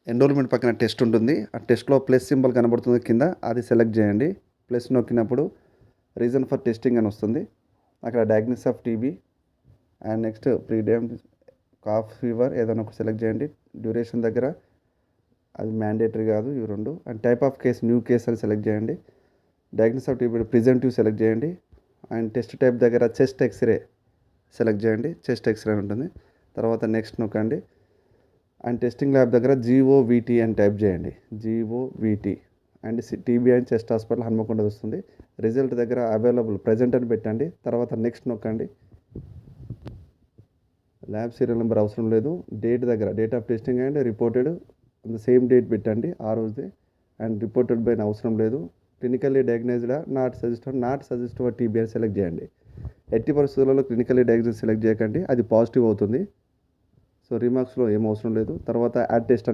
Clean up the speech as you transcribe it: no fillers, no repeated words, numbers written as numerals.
Enrolment పక్కన test ఉంటుంది. ఆ టెస్ట్‌లో ప్లస్ సింబల్ కనబడుతుంది కింద. అది సెలెక్ట్ చేయండి. ప్లస్ నొక్కినప్పుడు రీజన్ ఫర్ టెస్టింగ్ అని వస్తుంది. అక్కడ diagnosis of TB and next ప్రీడేమ్ కాఫ్ ఫీవర్ ఏదైనా ఒకటి సెలెక్ట్ చేయండి. డ్యూరేషన్ దగ్గర అది మ్యాండేటరీ కాదు ఇవి 2. And type of case new case అని సెలెక్ట్ చేయండి. డయాగ్నోసిస్ ఆఫ్ టీబీ ప్రిజెంటివ్ సెలెక్ట్ చేయండి. అండ్ టెస్ట్ టైప్ దగ్గర చెస్ట్ ఎక్స్రే సెలెక్ట్ చేయండి. చెస్ట్ ఎక్స్రే ఉంటుంది. తర్వాత నెక్స్ట్ నొక్కండి. అండ్ టెస్టింగ్ ల్యాబ్ దగ్గర జీఓవిటీ అని టైప్ చేయండి. GOVT and TB and chest hospital Hanamkonda వస్తుంది. రిజల్ట్ దగ్గర అవైలబుల్ ప్రజెంట్ అని పెట్టండి. తర్వాత నెక్స్ట్ నొక్కండి. ల్యాబ్ సీరియల్ నెంబర్ అవసరం లేదు. డేట్ దగ్గర date of testing and reported same date పెట్టండి ఆ రోజే. అండ్ రిపోర్టెడ్ బై అవసరం లేదు. క్లినికల్లీ డయాగ్నైజ్డా నాట్ సజెస్ట్ ఫర్ టీబీ అని సెలెక్ట్ చేయండి. ఎట్టి పరిస్థితులలో క్లినికల్లీ డయాగ్నైజ్ సెలెక్ట్ చేయకండి, అది పాజిటివ్ అవుతుంది. సో రీమార్క్స్లో ఏం అవసరం లేదు. తర్వాత యాడ్ టెస్ట్